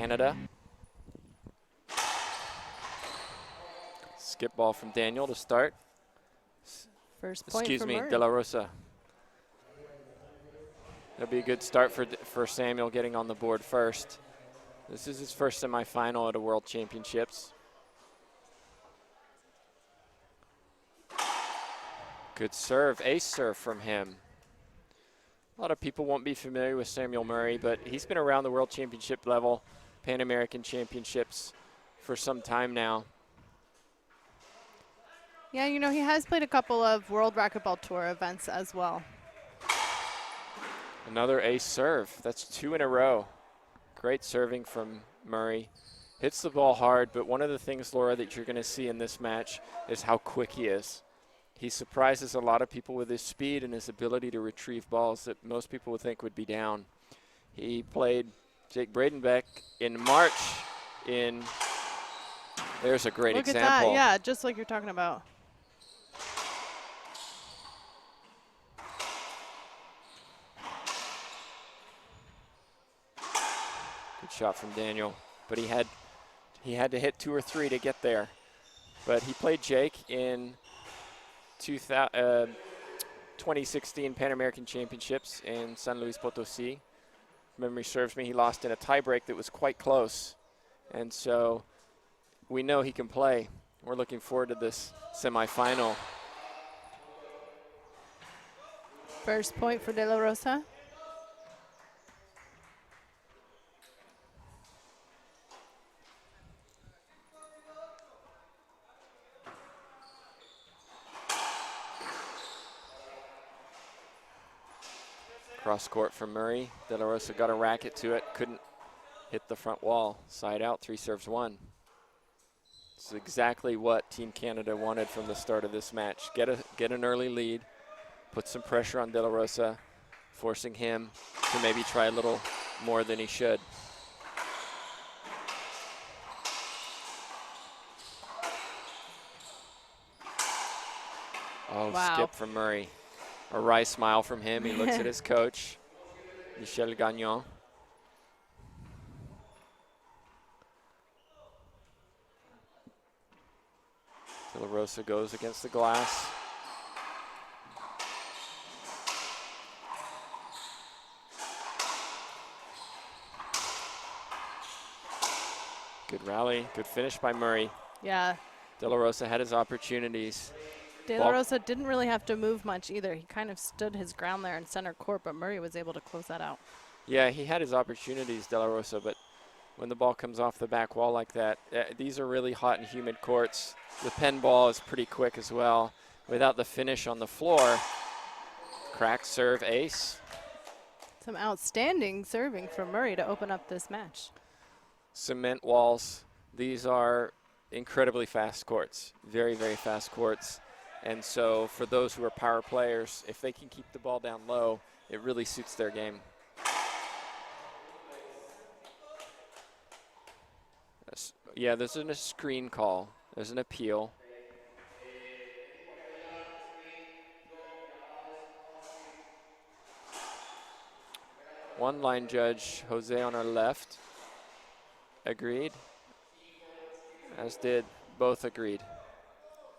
Canada. Skip ball from Daniel to start. First point Excuse for me, Murray. De La Rosa. That'll be a good start for Samuel getting on the board first. This is his first semifinal at a World Championships. Good serve, ace serve from him. A lot of people won't be familiar with Samuel Murray, but he's been around the World Championship level, Pan American Championships for some time now. Yeah, you know, he has played a couple of World Racquetball Tour events as well. Another ace serve. That's 2 in a row. Great serving from Murray. Hits the ball hard, but one of the things, Laura, that you're going to see in this match is how quick he is. He surprises a lot of people with his speed and his ability to retrieve balls that most people would think would be down. He played Jake Bradenbeck in March in, there's a great example. Look at that, yeah, just like you're talking about. Good shot from Daniel, but he had to hit 2 or 3 to get there. But he played Jake in 2016 Pan American Championships in San Luis Potosí. If memory serves me, he lost in a tiebreak that was quite close. And so we know he can play. We're looking forward to this semifinal. First point for De La Rosa. Cross court from Murray. De La Rosa got a racket to it, couldn't hit the front wall. Side out, 3 serves 1. This is exactly what Team Canada wanted from the start of this match. Get an early lead, put some pressure on De La Rosa, forcing him to maybe try a little more than he should. Oh, wow. Skip from Murray. A wry smile from him. He looks at his coach, Michel Gagnon. De La Rosa goes against the glass. Good rally, good finish by Murray. Yeah. De La Rosa had his opportunities. De La Rosa didn't really have to move much either. He kind of stood his ground there in center court, but Murray was able to close that out. Yeah, he had his opportunities, De La Rosa, but when the ball comes off the back wall like that, these are really hot and humid courts. The pen ball is pretty quick as well. Without the finish on the floor, crack serve ace. Some outstanding serving from Murray to open up this match. Cement walls. These are incredibly fast courts, very, very fast courts. And so for those who are power players, if they can keep the ball down low, it really suits their game. Yeah, there's a screen call. There's an appeal. One line judge, Jose on our left, agreed, as did both agreed.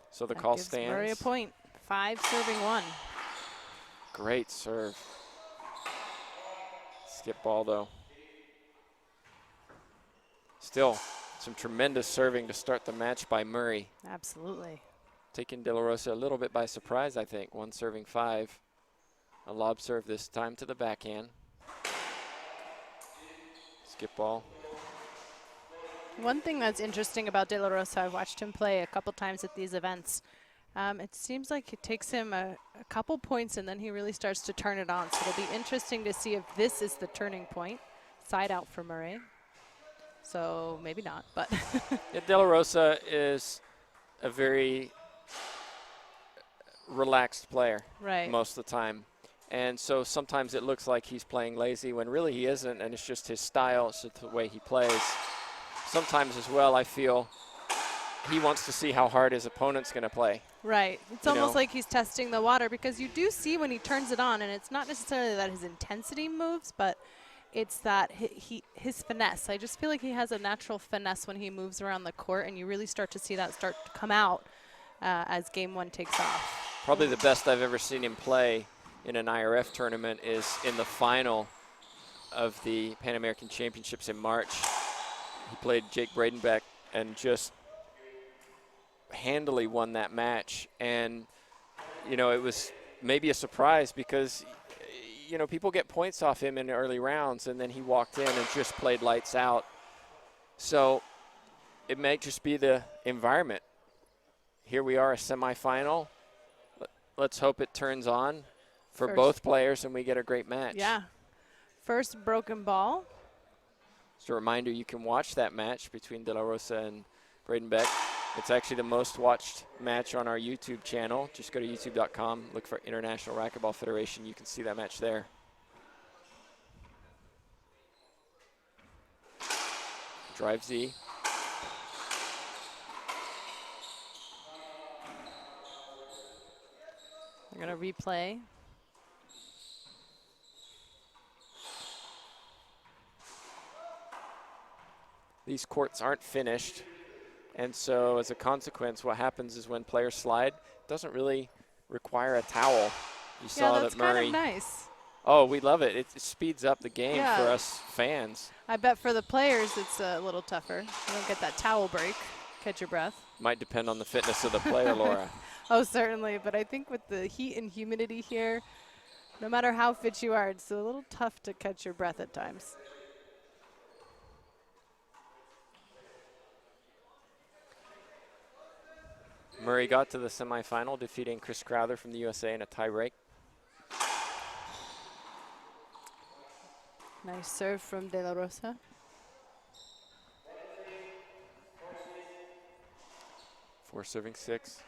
So the call stands. Murray a point. 5 serving 1. Great serve. Skip ball though. Still some tremendous serving to start the match by Murray. Absolutely. Taking De La Rosa a little bit by surprise, I think. 1 serving 5. A lob serve this time to the backhand. Skip ball. One thing that's interesting about De La Rosa, I've watched him play a couple times at these events. It seems like it takes him a couple points and then he really starts to turn it on. So it'll be interesting to see if this is the turning point. Side out for Murray. So maybe not, but. Yeah, De La Rosa is a very relaxed player most of the time. And so sometimes it looks like he's playing lazy when really he isn't, and it's just his style, it's just the way he plays. Sometimes as well, I feel he wants to see how hard his opponent's going to play. Right. It's almost like he's testing the water, because you do see when he turns it on, and it's not necessarily that his intensity moves, but it's that his finesse. I just feel like he has a natural finesse when he moves around the court, and you really start to see that start to come out as game one takes off. Probably the best I've ever seen him play in an IRF tournament is in the final of the Pan American Championships in March. He played Jake Bradenbeck and just handily won that match. And, you know, it was maybe a surprise because, you know, people get points off him in the early rounds, and then he walked in and just played lights out. So it may just be the environment. Here we are, a semifinal. Let's hope it turns on for both players and we get a great match. Yeah. First broken ball. Just a reminder, you can watch that match between De La Rosa and Bradenbeck. It's actually the most watched match on our YouTube channel. Just go to youtube.com, look for International Racquetball Federation. You can see that match there. Drive Z. We're going to replay. These courts aren't finished, and so as a consequence, what happens is when players slide, it doesn't really require a towel. You saw that's that Murray. kind of nice. Oh, we love it. It speeds up the game Yeah. for us fans. I bet for the players it's a little tougher. You don't get that towel break. Catch your breath. Might depend on the fitness of the player, Laura. Oh, certainly. But I think with the heat and humidity here, no matter how fit you are, it's a little tough to catch your breath at times. Murray got to the semifinal, defeating Chris Crowther from the USA in a tiebreak. Nice serve from De La Rosa. Four serving six.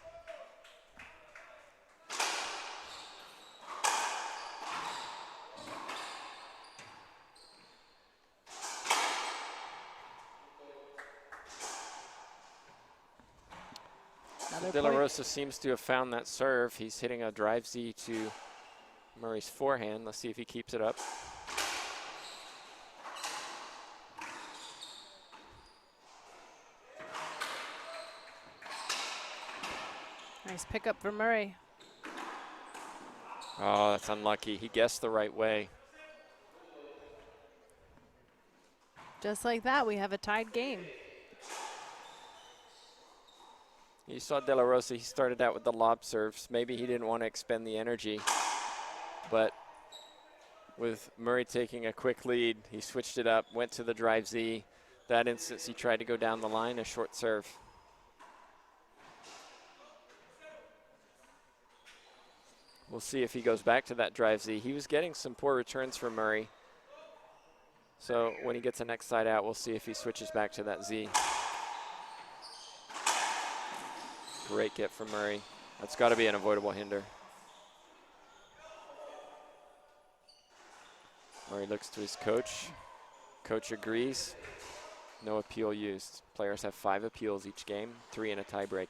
De La Rosa seems to have found that serve. He's hitting a drive Z to Murray's forehand. Let's see if he keeps it up. Nice pickup for Murray. Oh, that's unlucky. He guessed the right way. Just like that, we have a tied game. You saw De La Rosa, he started out with the lob serves. Maybe he didn't want to expend the energy. But with Murray taking a quick lead, he switched it up, went to the drive Z. That instance, he tried to go down the line, a short serve. We'll see if he goes back to that drive Z. He was getting some poor returns from Murray. So when he gets the next side out, we'll see if he switches back to that Z. Great get from Murray. That's got to be an avoidable hinder. Murray looks to his coach. Coach agrees. No appeal used. Players have 5 appeals each game, 3 in a tiebreak.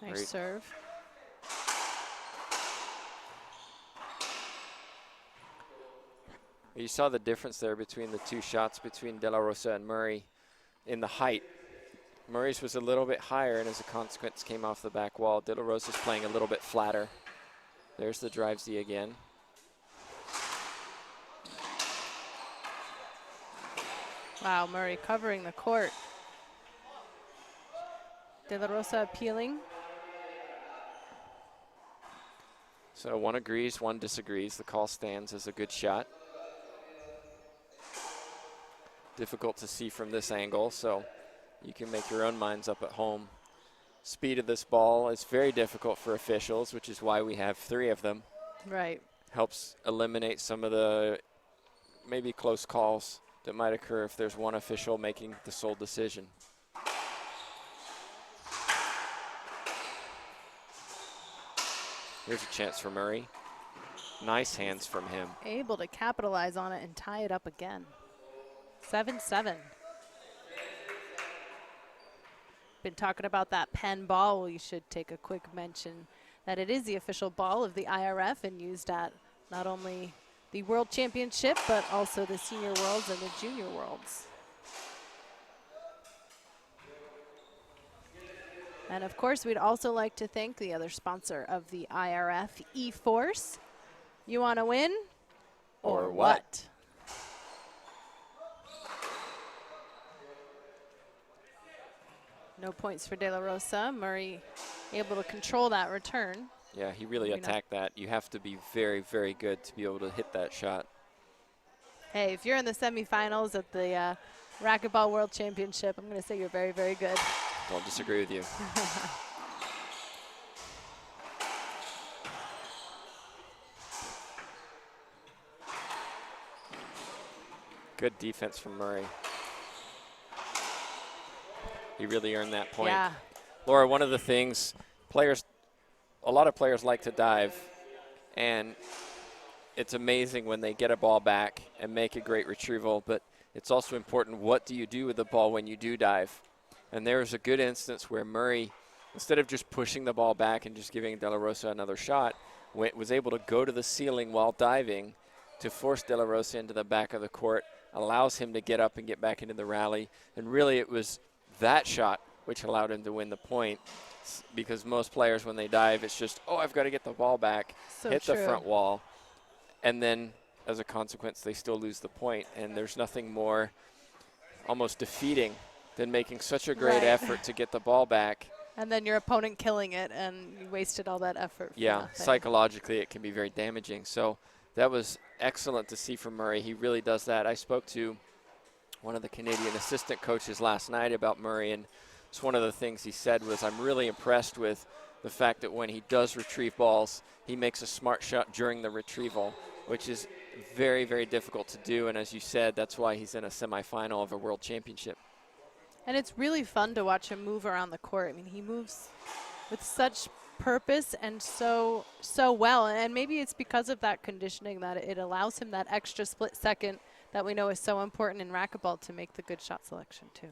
Nice Great serve. You saw the difference there between the two shots between De La Rosa and Murray in the height. Murray's was a little bit higher, and as a consequence came off the back wall. De La Rosa's playing a little bit flatter. There's the drive Z again. Wow, Murray covering the court. De La Rosa appealing. So one agrees, one disagrees. The call stands as a good shot. Difficult to see from this angle, so you can make your own minds up at home. Speed of this ball is very difficult for officials, which is why we have 3 of them. Right. Helps eliminate some of the maybe close calls that might occur if there's one official making the sole decision. Here's a chance for Murray. Nice hands from him. Able to capitalize on it and tie it up again. 7-7. Been talking about that pen ball. We should take a quick mention that it is the official ball of the IRF and used at not only the World Championship, but also the Senior Worlds and the Junior Worlds. And of course, we'd also like to thank the other sponsor of the IRF, eForce. You want to win? Or what? No points for De La Rosa. Murray able to control that return. Yeah, he really attacked that. You have to be very, very good to be able to hit that shot. Hey, if you're in the semifinals at the Racquetball World Championship, I'm going to say you're very, very good. Don't disagree with you. Good defense from Murray. He really earned that point. Yeah. Laura, one of the things a lot of players like to dive, and it's amazing when they get a ball back and make a great retrieval, but it's also important, what do you do with the ball when you do dive? And there's a good instance where Murray, instead of just pushing the ball back and just giving De La Rosa another shot, was able to go to the ceiling while diving to force De La Rosa into the back of the court, allows him to get up and get back into the rally. And really it was that shot which allowed him to win the point, because most players, when they dive, it's just, oh, I've got to get the ball back, hit the front wall, and then as a consequence they still lose the point. And there's nothing more almost defeating than making such a great effort to get the ball back. And then your opponent killing it, and you wasted all that effort. Yeah, psychologically it can be very damaging. So that was excellent to see from Murray. He really does that. I spoke to one of the Canadian assistant coaches last night about Murray, and it's one of the things he said was, I'm really impressed with the fact that when he does retrieve balls, he makes a smart shot during the retrieval, which is very, very difficult to do. And as you said, that's why he's in a semifinal of a world championship. And it's really fun to watch him move around the court. I mean, he moves with such purpose and so well. And maybe it's because of that conditioning that it allows him that extra split second that we know is so important in racquetball to make the good shot selection too.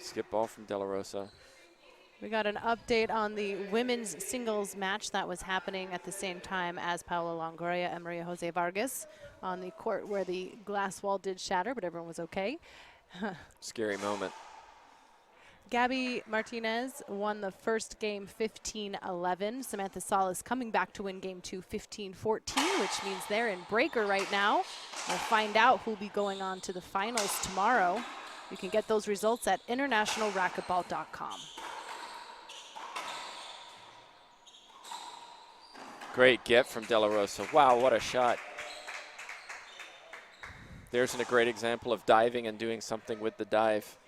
Skip ball from De La Rosa. We got an update on the women's singles match that was happening at the same time as Paola Longoria and Maria Jose Vargas on the court where the glass wall did shatter, but everyone was okay. Scary moment. Gabby Martinez won the first game 15-11. Samantha Salas coming back to win game 2 15-14, which means they're in breaker right now. We'll find out who'll be going on to the finals tomorrow. You can get those results at internationalracquetball.com. Great get from De La Rosa. Wow, what a shot. There's a great example of diving and doing something with the dive.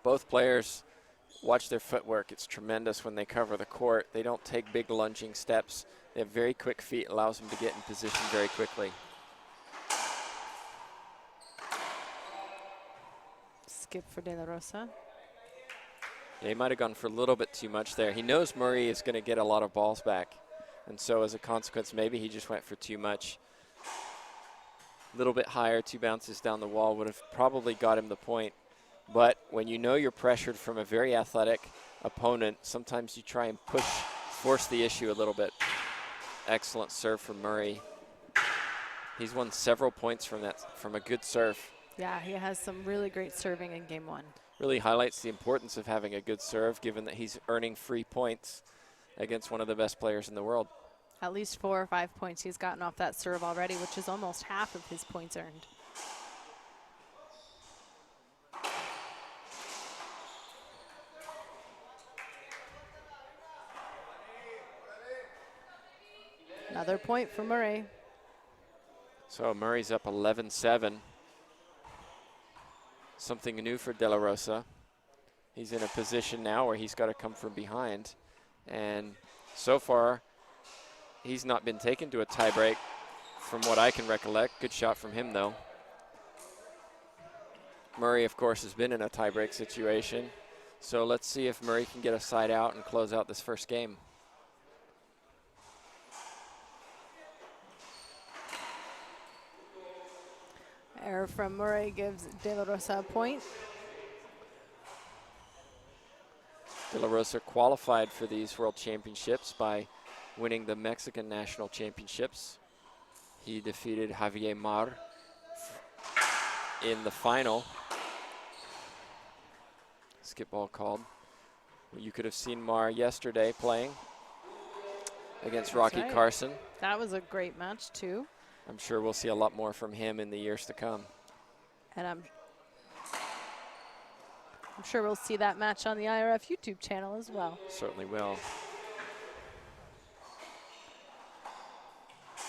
Both players watch their footwork. It's tremendous when they cover the court. They don't take big lunging steps. They have very quick feet, allows them to get in position very quickly. Skip for De La Rosa. Yeah, he might have gone for a little bit too much there. He knows Murray is going to get a lot of balls back. And so as a consequence, maybe he just went for too much. A little bit higher, 2 bounces down the wall would have probably got him the point. But when you know you're pressured from a very athletic opponent, sometimes you try and force the issue a little bit. Excellent serve from Murray. He's won several points from a good serve. Yeah, he has some really great serving in game 1. Really highlights the importance of having a good serve, given that he's earning free points against one of the best players in the world. At least 4 or 5 points he's gotten off that serve already, which is almost half of his points earned. Another point for Murray. So Murray's up 11-7. Something new for De La Rosa. He's in a position now where he's got to come from behind. And so far, he's not been taken to a tiebreak from what I can recollect. Good shot from him, though. Murray, of course, has been in a tiebreak situation. So let's see if Murray can get a side out and close out this first game. Error from Murray gives De La Rosa a point. De La Rosa qualified for these World Championships by winning the Mexican National Championships. He defeated Javier Mar in the final. Skip ball called. You could have seen Mar yesterday playing against Rocky Carson. That was a great match too. I'm sure we'll see a lot more from him in the years to come. And I'm sure we'll see that match on the IRF YouTube channel as well. Certainly will.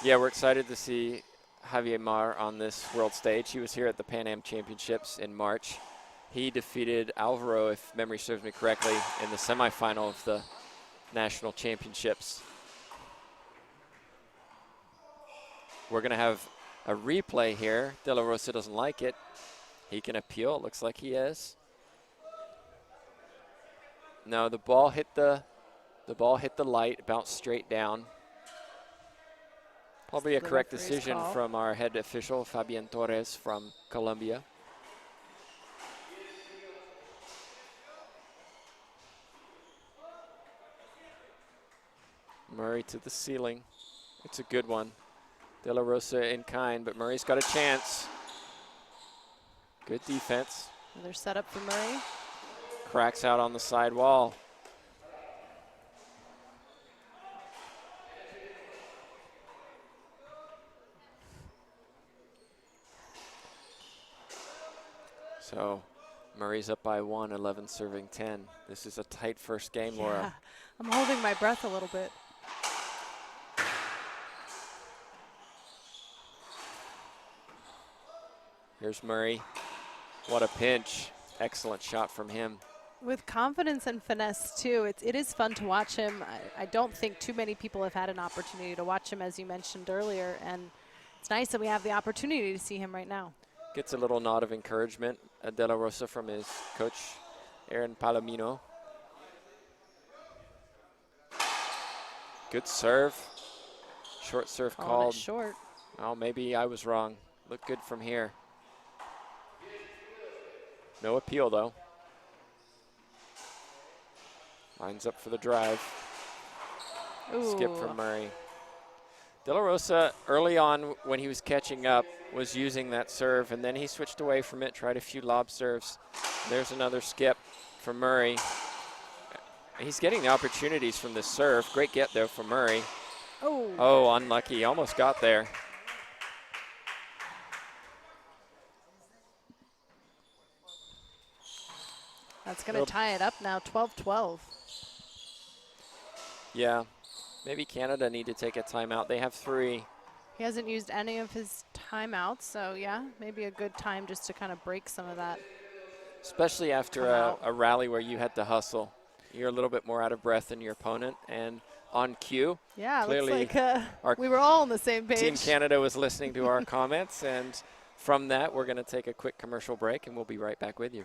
Yeah, we're excited to see Javier Mar on this world stage. He was here at the Pan Am Championships in March. He defeated Alvaro, if memory serves me correctly, in the semifinal of the national championships. We're going to have a replay here. De La Rosa doesn't like it. He can appeal. It looks like he is. No, the ball hit the light, bounced straight down. Probably a correct decision from our head official, Fabian Torres from Colombia. Murray to the ceiling. It's a good one. De La Rosa in kind, but Murray's got a chance. Good defense. Another setup for Murray. Cracks out on the side wall. So Murray's up by 1, 11 serving 10. This is a tight first game, yeah. Laura. I'm holding my breath a little bit. Here's Murray. What a pinch. Excellent shot from him. With confidence and finesse, too. It is fun to watch him. I don't think too many people have had an opportunity to watch him, as you mentioned earlier. And it's nice that we have the opportunity to see him right now. Gets a little nod of encouragement at De La Rosa from his coach, Aaron Palomino. Good serve. Short serve called. Short. Oh, maybe I was wrong. Looked good from here. No appeal, though. Lines up for the drive. Ooh. Skip from Murray. De La Rosa, early on when he was catching up, was using that serve, and then he switched away from it, tried a few lob serves. There's another skip from Murray. He's getting the opportunities from this serve. Great get, though, from Murray. Oh, unlucky. Almost got there. That's going to tie it up now, 12-12. Yeah, maybe Canada need to take a timeout. They have 3. He hasn't used any of his timeouts, so yeah, maybe a good time just to kind of break some of that. Especially after a rally where you had to hustle. You're a little bit more out of breath than your opponent, and on cue. Yeah, clearly looks like we were all on the same page. Team Canada was listening to our comments, and from that, we're going to take a quick commercial break, and we'll be right back with you.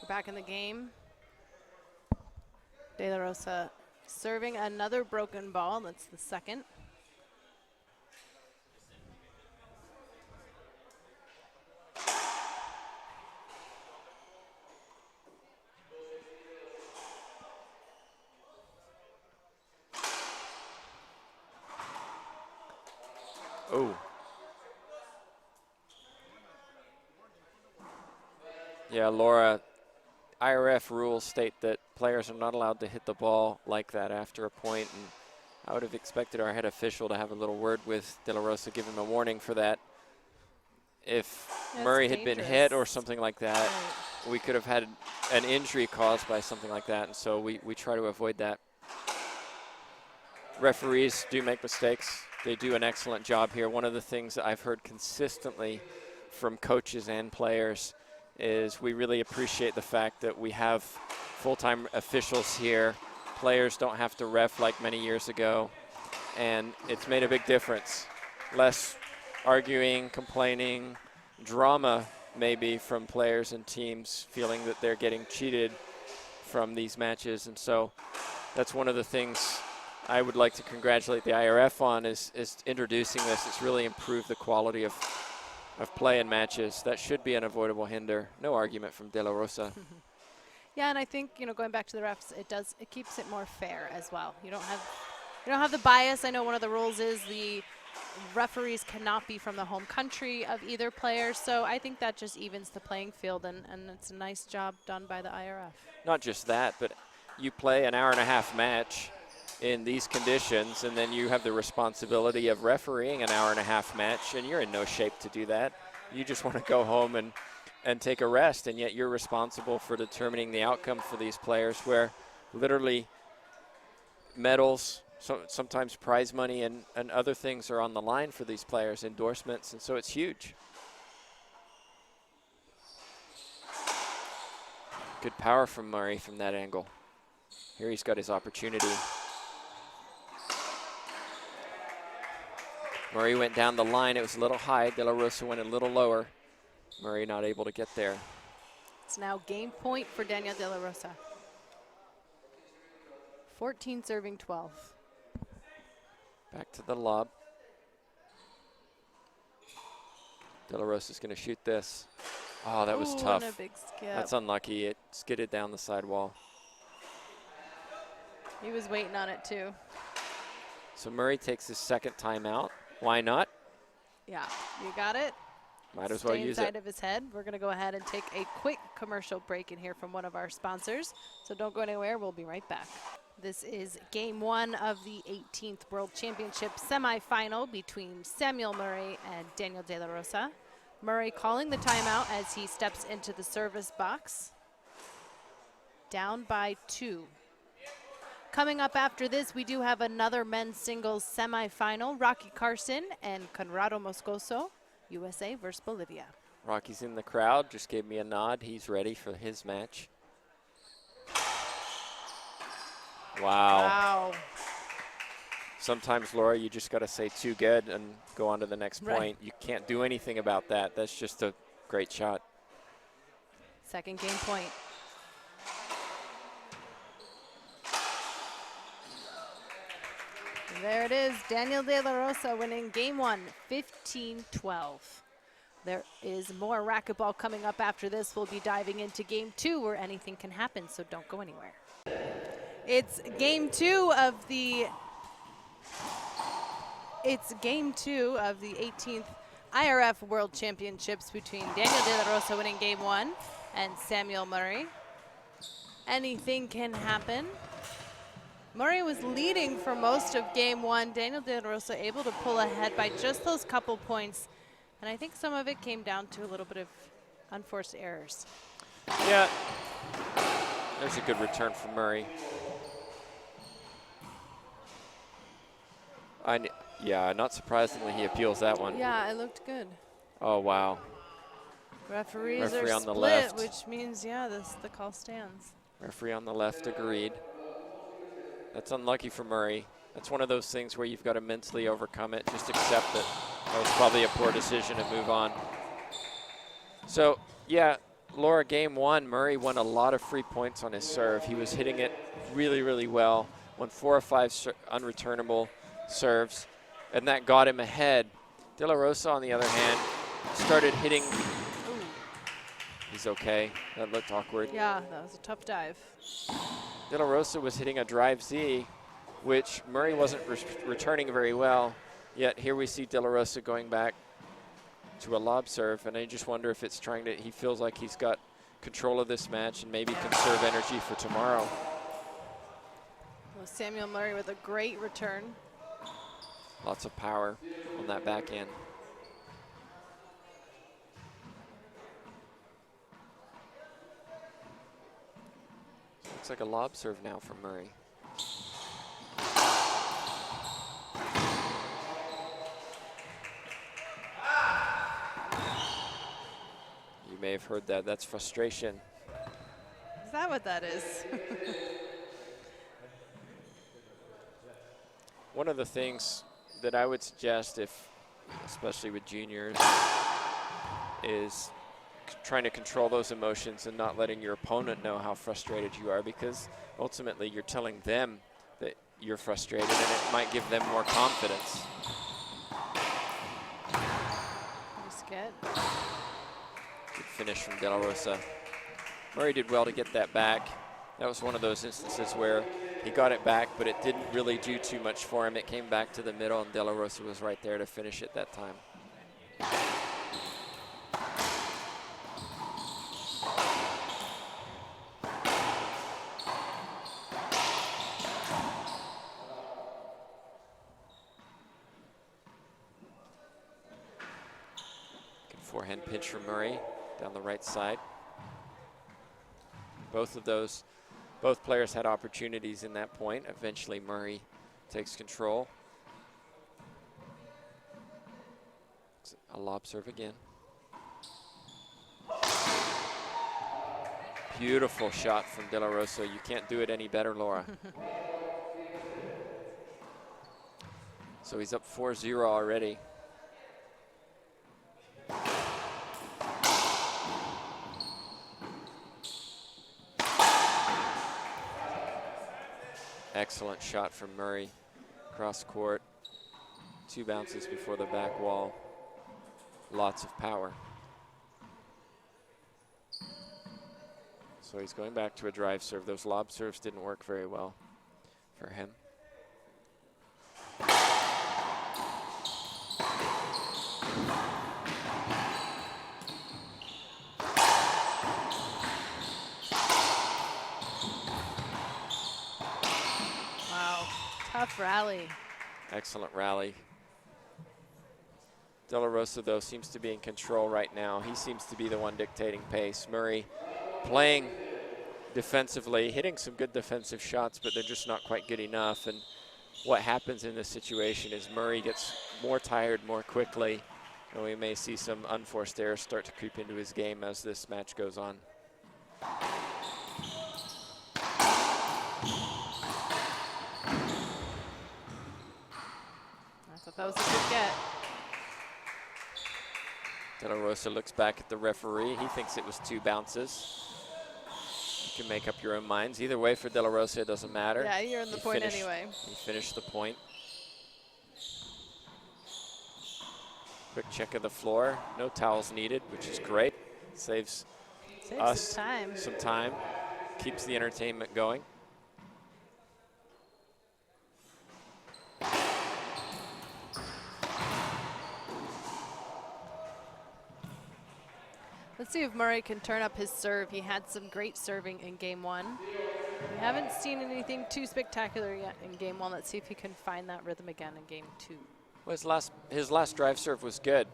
We're back in the game. De La Rosa serving another broken ball. That's the second. Oh. Yeah, Laura, IRF rules state that players are not allowed to hit the ball like that after a point, and I would have expected our head official to have a little word with De La Rosa, give him a warning for that. If Murray had been hit or something like that, we could have had an injury caused by something like that, and so we try to avoid that. Referees do make mistakes. They do an excellent job here. One of the things that I've heard consistently from coaches and players is we really appreciate the fact that we have full-time officials here. Players don't have to ref like many years ago, and it's made a big difference. Less arguing, complaining, drama maybe from players and teams feeling that they're getting cheated from these matches. And so that's one of the things I would like to congratulate the IRF on is introducing this. It's really improved the quality of play in matches. That should be an avoidable hinder. No argument from De La Rosa. Yeah, and I think, you know, going back to the refs, it keeps it more fair as well. You don't have the bias. I know one of the rules is the referees cannot be from the home country of either player, so I think that just evens the playing field, and it's a nice job done by the IRF. Not just that, but you play an hour-and-a-half match in these conditions, and then you have the responsibility of refereeing an hour-and-a-half match, and you're in no shape to do that. You just want to go home and take a rest, and yet you're responsible for determining the outcome for these players, where literally medals, sometimes prize money and other things are on the line for these players, endorsements, and so it's huge. Good power from Murray from that angle. Here he's got his opportunity. Murray went down the line. It was a little high. De La Rosa went a little lower. Murray not able to get there. It's now game point for Daniel De La Rosa. 14 serving 12. Back to the lob. De La Rosa's going to shoot this. Oh, that was tough. And a big skip. That's unlucky. It skidded down the sidewall. He was waiting on it too. So Murray takes his second timeout. Why not? Yeah, you got it. Might as well use it. Inside of his head. We're going to go ahead and take a quick commercial break in here from one of our sponsors. So don't go anywhere. We'll be right back. This is game one of the 18th World Championship semifinal between Samuel Murray and Daniel De La Rosa. Murray calling the timeout as he steps into the service box. Down by 2. Coming up after this, we do have another men's singles semifinal. Rocky Carson and Conrado Moscoso, USA versus Bolivia. Rocky's in the crowd, just gave me a nod. He's ready for his match. Wow. Sometimes, Laura, you just got to say too good and go on to the next point. You can't do anything about that. That's just a great shot. Second game point. There it is, Daniel De La Rosa winning game one, 15-12. There is more racquetball coming up after this. We'll be diving into game two where anything can happen, so don't go anywhere. It's game two of the 18th IRF World Championships between Daniel De La Rosa winning game one and Samuel Murray. Anything can happen. Murray was leading for most of game one. Daniel De La Rosa able to pull ahead by just those couple points. And I think some of it came down to a little bit of unforced errors. Yeah, there's a good return from Murray. Yeah, not surprisingly, he appeals that one. Yeah, it looked good. Oh, wow. Referees Referee are on the split, left. which means, yeah, the call stands. Referee on the left agreed. That's unlucky for Murray. That's one of those things where you've got to mentally overcome it. Just accept it. That was probably a poor decision and move on. So, yeah, Laura, game one, Murray won a lot of free points on his serve. He was hitting it really, really well. Won 4 or 5 unreturnable serves, and that got him ahead. De La Rosa, on the other hand, started hitting. Ooh. He's okay. That looked awkward. Yeah, that was a tough dive. De La Rosa was hitting a drive Z, which Murray wasn't returning very well. Yet here we see De La Rosa going back to a lob serve, and I just wonder if it's he feels like he's got control of this match and maybe conserve energy for tomorrow. Well, Samuel Murray with a great return. Lots of power on that back end. Looks like a lob serve now from Murray. You may have heard that. That's frustration. Is that what that is? One of the things that I would suggest, especially with juniors, is trying to control those emotions and not letting your opponent know how frustrated you are, because ultimately you're telling them that you're frustrated and it might give them more confidence. Nice get. Good finish from De La Rosa. Murray did well to get that back. That was one of those instances where he got it back, but it didn't really do too much for him. It came back to the middle, and De La Rosa was right there to finish it that time. Good forehand pitch from Murray down the right side. Both players had opportunities in that point. Eventually Murray takes control. It's a lob serve again. Beautiful shot from De La Rosa. You can't do it any better, Laura. So he's up 4-0 already. Excellent shot from Murray. Cross court. 2 bounces before the back wall. Lots of power. So he's going back to a drive serve. Those lob serves didn't work very well for him. Wow, tough rally. Excellent rally. De La Rosa, though, seems to be in control right now. He seems to be the one dictating pace. Murray playing defensively, hitting some good defensive shots, but they're just not quite good enough. And what happens in this situation is Murray gets more tired more quickly, and we may see some unforced errors start to creep into his game as this match goes on. I thought that was a good get. De La Rosa looks back at the referee. He thinks it was 2 bounces. You can make up your own minds. Either way, for De La Rosa, it doesn't matter. Yeah, you're in the point anyway. He finished the point. Quick check of the floor. No towels needed, which is great. Saves us some time. Keeps the entertainment going. Let's see if Murray can turn up his serve. He had some great serving in game 1. We haven't seen anything too spectacular yet in game 1. Let's see if he can find that rhythm again in game 2. Well, his last drive serve was good.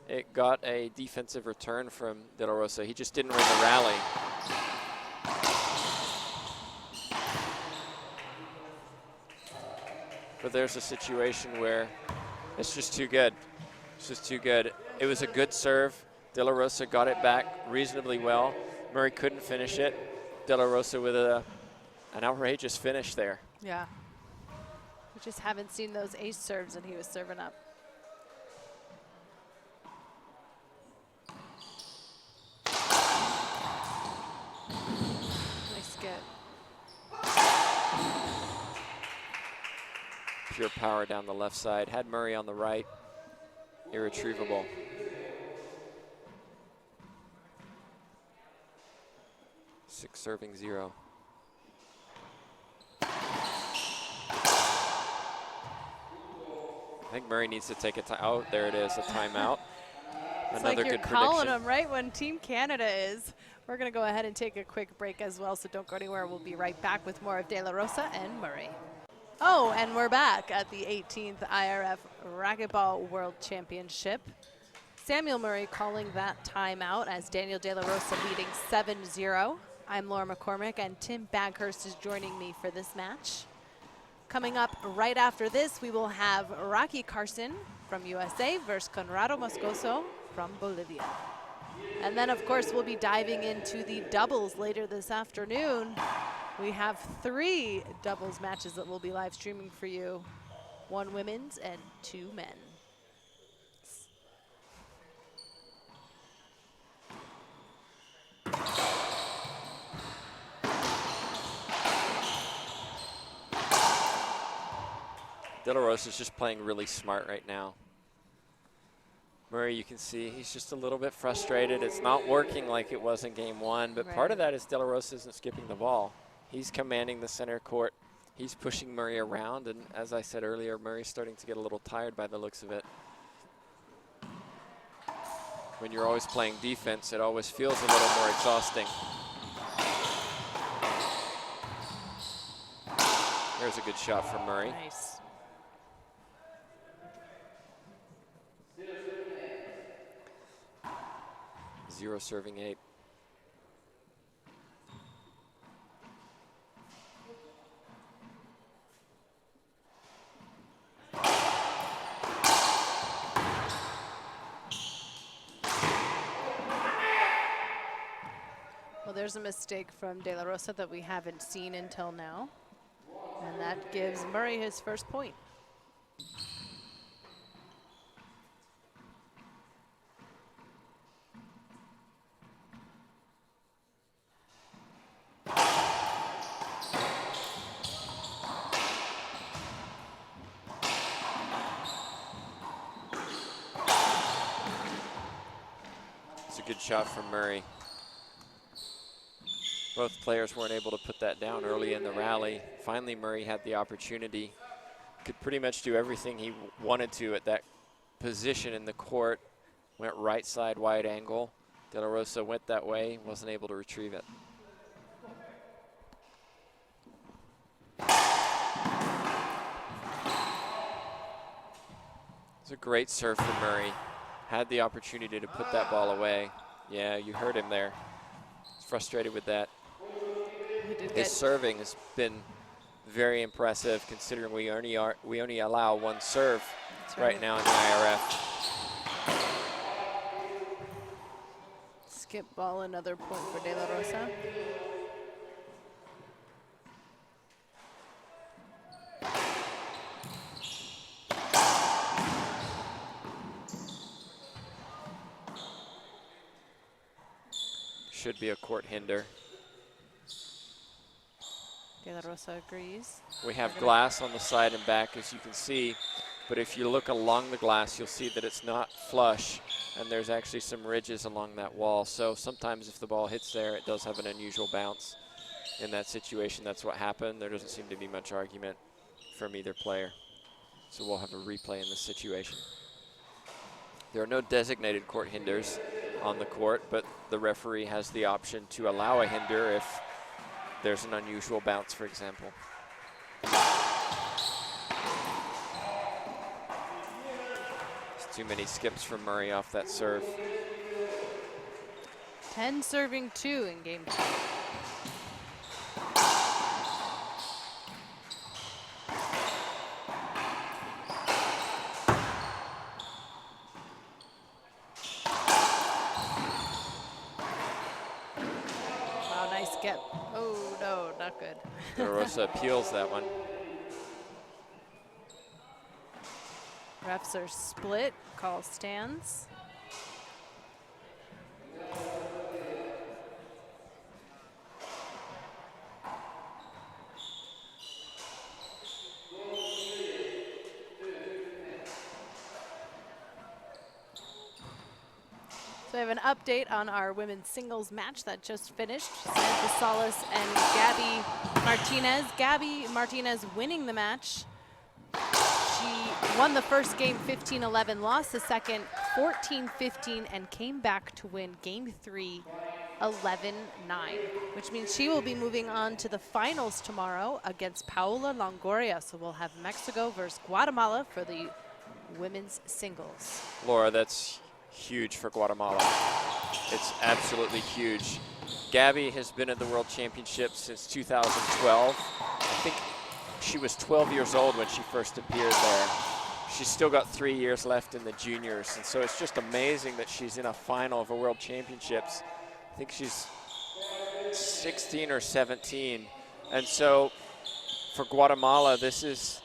It got a defensive return from De La Rosa. He just didn't win the rally. But there's a situation where it's just too good. It's just too good. It was a good serve. De La Rosa got it back reasonably well. Murray couldn't finish it. De La Rosa with an outrageous finish there. Yeah. We just haven't seen those ace serves, and he was serving up. Nice get. Pure power down the left side. Had Murray on the right. Irretrievable. Six serving 0. I think Murray needs to take a time. Oh, there it is, a timeout. It's Another like you're good calling prediction. them right when Team Canada is. We're going to go ahead and take a quick break as well, so don't go anywhere. We'll be right back with more of De La Rosa and Murray. Oh, and we're back at the 18th IRF Racquetball World Championship. Samuel Murray calling that timeout as Daniel De La Rosa leading 7-0. I'm Laura McCormick, and Tim Baghurst is joining me for this match. Coming up right after this, we will have Rocky Carson from USA versus Conrado Moscoso from Bolivia. And then, of course, we'll be diving into the doubles later this afternoon. We have 3 doubles matches that we'll be live streaming for you. 1 women's and 2 men. De La Rosa's just playing really smart right now. Murray, you can see he's just a little bit frustrated. It's not working like it was in game one, but part of that is De La Rosa isn't skipping the ball. He's commanding the center court. He's pushing Murray around, and as I said earlier, Murray's starting to get a little tired by the looks of it. When you're always playing defense, it always feels a little more exhausting. There's a good shot from Murray. Nice. Zero serving 8. Well, there's a mistake from De La Rosa that we haven't seen until now. And that gives Murray his first point. It's a good shot from Murray. Both players weren't able to put that down early in the rally. Finally, Murray had the opportunity. Could pretty much do everything he wanted to at that position in the court. Went right side, wide angle. De La Rosa went that way, wasn't able to retrieve it. It's a great serve from Murray. Had the opportunity to put that ball away. Yeah, you heard him there. He's frustrated with that. His serving has been very impressive, considering we only allow one serve right now in the IRF. Skip ball, another point for De La Rosa. Should be a court hinder. De La Rosa agrees. We have glass on the side and back, as you can see, but if you look along the glass, you'll see that it's not flush, and there's actually some ridges along that wall. So sometimes if the ball hits there, it does have an unusual bounce. In that situation, that's what happened. There doesn't seem to be much argument from either player. So we'll have a replay in this situation. There are no designated court hinders on the court, but the referee has the option to allow a hinder if there's an unusual bounce, for example. There's too many skips from Murray off that serve. 10 serving 2 in game 2. Wow, nice skip. Oh, no, not good. De La Rosa appeals that one. Refs are split, call stands. So I have an update on our women's singles match that just finished. Samantha Salas and Gabby Martinez. Gabby Martinez winning the match. She won the first game 15-11, lost the second 14-15, and came back to win game 3 11-9, which means she will be moving on to the finals tomorrow against Paola Longoria. So we'll have Mexico versus Guatemala for the women's singles. Laura, that's huge for Guatemala. It's absolutely huge. Gabby has been at the World Championships since 2012. I think she was 12 years old when she first appeared there. She's still got 3 years left in the juniors, and so it's just amazing that she's in a final of a World Championships. I think she's 16 or 17, and so for Guatemala, this is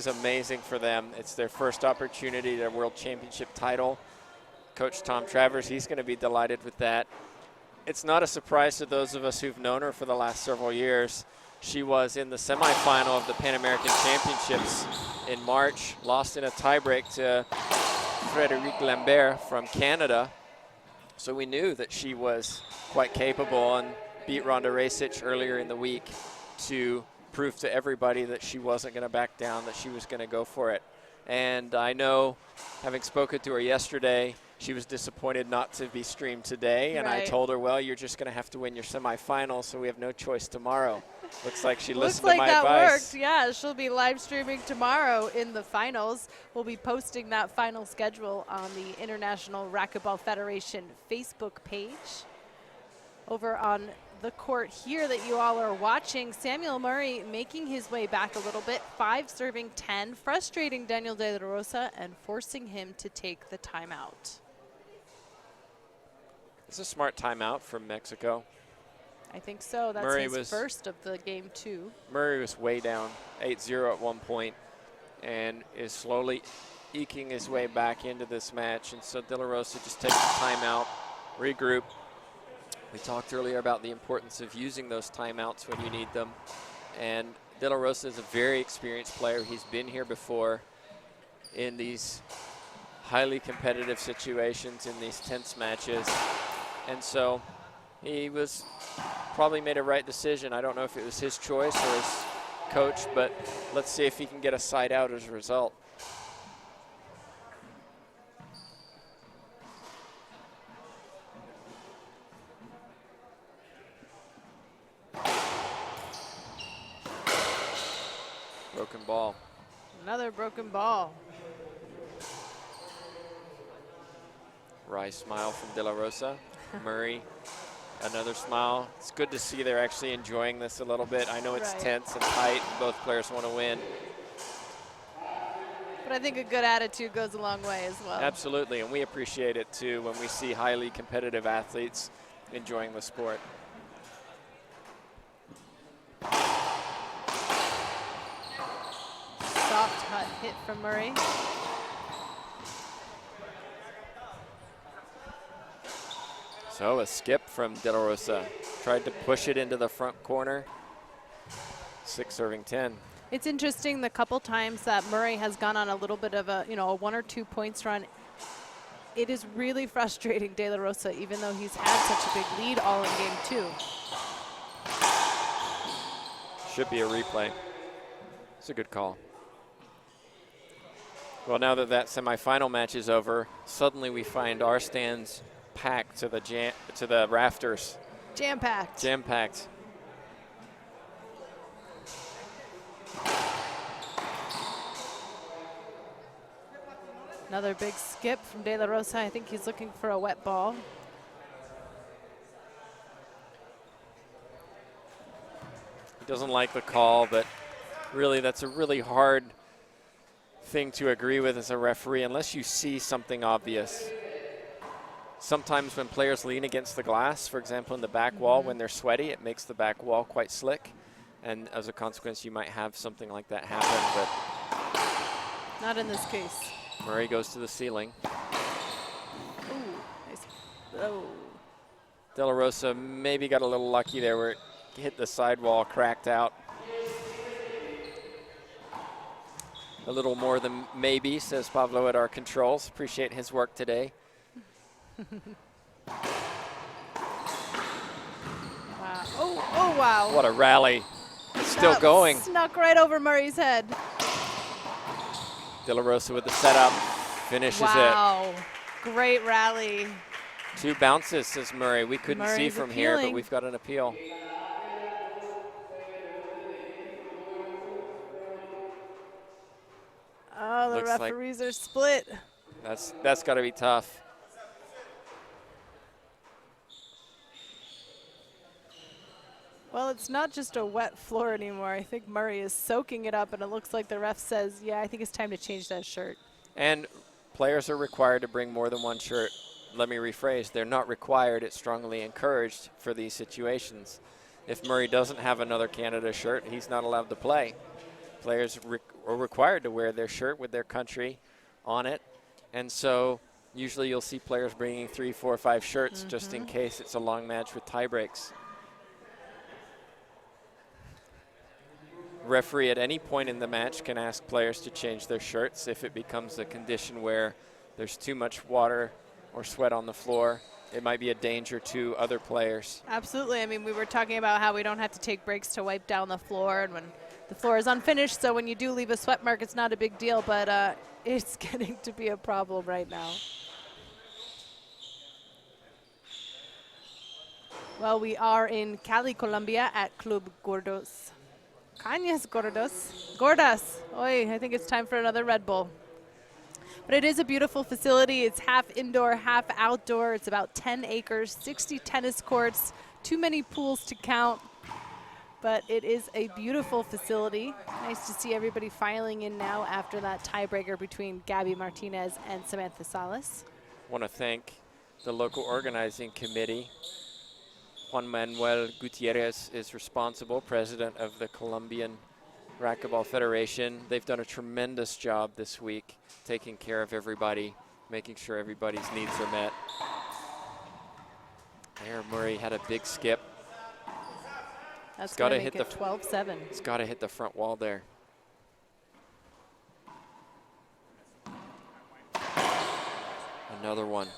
amazing for them. It's their first opportunity at a World Championship title. Coach Tom Travers, he's going to be delighted with that. It's not a surprise to those of us who've known her for the last several years. She was in the semifinal of the Pan American Championships in March, lost in a tiebreak to Frédéric Lambert from Canada. So we knew that she was quite capable and beat Ronda Racich earlier in the week to prove to everybody that she wasn't going to back down, that she was going to go for it. And I know, having spoken to her yesterday, she was disappointed not to be streamed today. And I told her, well, you're just going to have to win your semifinal, so we have no choice tomorrow. Looks like she listened to my advice. Looks like that worked. Yeah, she'll be live streaming tomorrow in the finals. We'll be posting that final schedule on the International Racquetball Federation Facebook page. Over on the court here that you all are watching, Samuel Murray making his way back a little bit, 5 serving 10, frustrating Daniel De La Rosa and forcing him to take the timeout. It's a smart timeout from Mexico. I think so. That's his first of the game, too. Murray was way down, 8-0 at one point, and is slowly eking his way back into this match. And so De La Rosa just takes a timeout, regroup. We talked earlier about the importance of using those timeouts when you need them. And De La Rosa is a very experienced player. He's been here before in these highly competitive situations, in these tense matches. And so he was probably made a right decision. I don't know if it was his choice or his coach, but let's see if he can get a side out as a result. Broken ball. Another broken ball. Wry smile from De La Rosa. Murray, another smile. It's good to see they're actually enjoying this a little bit. I know it's tense and tight. Both players want to win. But I think a good attitude goes a long way as well. Absolutely, and we appreciate it too when we see highly competitive athletes enjoying the sport. Soft hut hit from Murray. So a skip from De La Rosa. Tried to push it into the front corner. 6 serving 10. It's interesting the couple times that Murray has gone on a little bit of a, a 1 or 2 points run. It is really frustrating De La Rosa, even though he's had such a big lead all in game 2. Should be a replay. It's a good call. Well, now that that semifinal match is over, suddenly we find our stands packed to the rafters. Jam-packed. Jam-packed. Another big skip from De La Rosa. I think he's looking for a wet ball. He doesn't like the call, but really that's a really hard thing to agree with as a referee unless you see something obvious. Sometimes when players lean against the glass, for example, in the back wall, when they're sweaty, it makes the back wall quite slick. And as a consequence, you might have something like that happen, but not in this case. Murray goes to the ceiling. Ooh, nice. Oh. De La Rosa maybe got a little lucky there where it hit the sidewall, cracked out. A little more than maybe, says Pablo at our controls. Appreciate his work today. Wow. Oh, wow. What a rally. It's still going. Snuck right over Murray's head. De La Rosa with the setup, finishes it. Wow, great rally. 2 bounces, says Murray. We couldn't see from here, but we've got an appeal. Oh, the Looks referees are split. That's got to be tough. Well, it's not just a wet floor anymore. I think Murray is soaking it up, and it looks like the ref says, yeah, I think it's time to change that shirt. And players are required to bring more than 1 shirt. Let me rephrase. They're not required. It's strongly encouraged for these situations. If Murray doesn't have another Canada shirt, he's not allowed to play. Players are required to wear their shirt with their country on it. And so usually you'll see players bringing 3, 4, 5 shirts just in case it's a long match with tie breaks. Referee at any point in the match can ask players to change their shirts if it becomes a condition where there's too much water or sweat on the floor. It might be a danger to other players. Absolutely. I mean, we were talking about how we don't have to take breaks to wipe down the floor, and when the floor is unfinished, so when you do leave a sweat mark, it's not a big deal, but it's getting to be a problem right now. Well, we are in Cali, Colombia at Club Gordos. Cañas Gordos. Gordas. Oy, I think it's time for another Red Bull. But it is a beautiful facility. It's half indoor, half outdoor. It's about 10 acres, 60 tennis courts, too many pools to count. But it is a beautiful facility. Nice to see everybody filing in now after that tiebreaker between Gabby Martinez and Samantha Salas. Want to thank the local organizing committee. Juan Manuel Gutierrez is responsible, president of the Colombian Racquetball Federation. They've done a tremendous job this week, taking care of everybody, making sure everybody's needs are met. There, Murray had a big skip. That's got to hit the 12-7. It's got to hit the front wall there. Another one.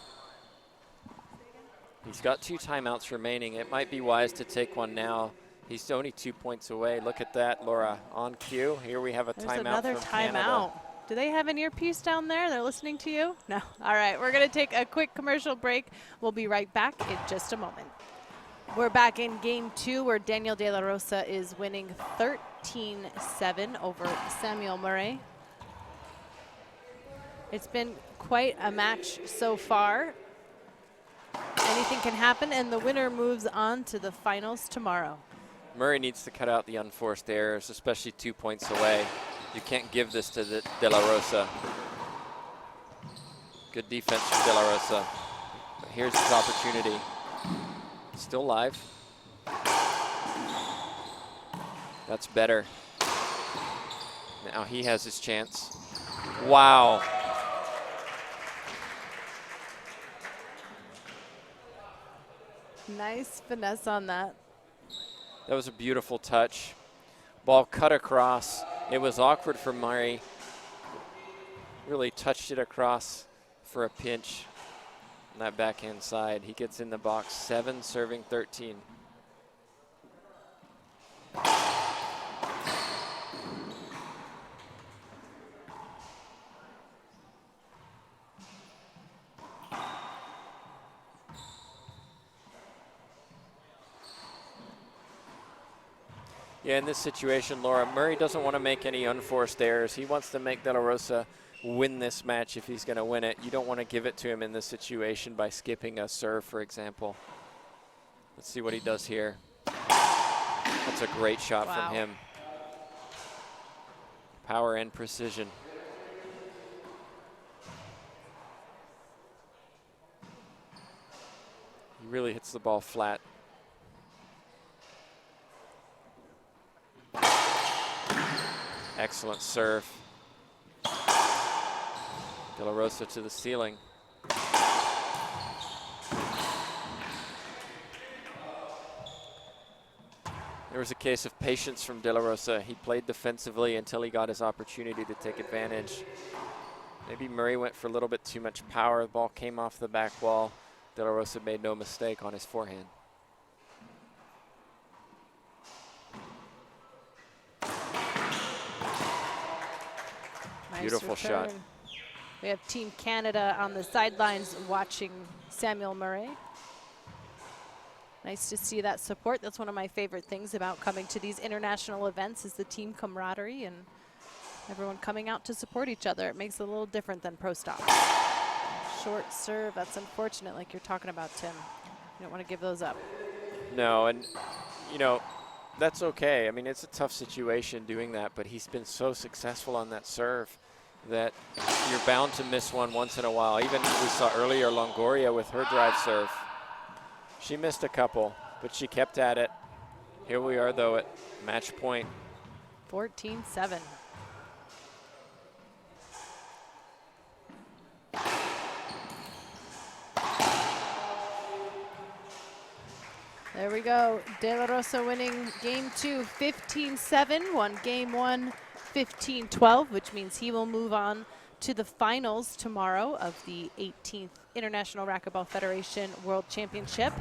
He's got 2 timeouts remaining. It might be wise to take one now. He's only 2 points away. Look at that, Laura. On cue. Here we have a There's timeout another from timeout. Canada. Do they have an earpiece down there? They're listening to you? No. All right, we're going to take a quick commercial break. We'll be right back in just a moment. We're back in game 2 where Daniel De La Rosa is winning 13-7 over Samuel Murray. It's been quite a match so far. Anything can happen, and the winner moves on to the finals tomorrow. Murray needs to cut out the unforced errors, especially 2 points away. You can't give this to De La Rosa. Good defense from De La Rosa. But here's his opportunity. Still live. That's better. Now he has his chance. Wow. Nice finesse on that. That was a beautiful touch. Ball cut across. It was awkward for Murray. Really touched it across for a pinch on that backhand side. He gets in the box, 7 serving 13. Yeah, in this situation, Laura, Murray doesn't want to make any unforced errors. He wants to make De La Rosa win this match if he's going to win it. You don't want to give it to him in this situation by skipping a serve, for example. Let's see what he does here. That's a great shot from him. Power and precision. He really hits the ball flat. Excellent serve. De La Rosa to the ceiling. There was a case of patience from De La Rosa. He played defensively until he got his opportunity to take advantage. Maybe Murray went for a little bit too much power. The ball came off the back wall. De La Rosa made no mistake on his forehand. Beautiful shot. We have Team Canada on the sidelines watching Samuel Murray. Nice to see that support. That's one of my favorite things about coming to these international events is the team camaraderie and everyone coming out to support each other. It makes it a little different than pro stops. Short serve, that's unfortunate like you're talking about, Tim. You don't want to give those up. No, and you know, that's okay. I mean, it's a tough situation doing that, but he's been so successful on that serve that you're bound to miss one once in a while. Even we saw earlier Longoria with her drive serve. She missed a couple, but she kept at it. Here we are, though, at match point. 14-7. There we go. De La Rosa winning game 2, 15-7, won game 1, 15-12, which means he will move on to the finals tomorrow of the 18th International Racquetball Federation World Championship.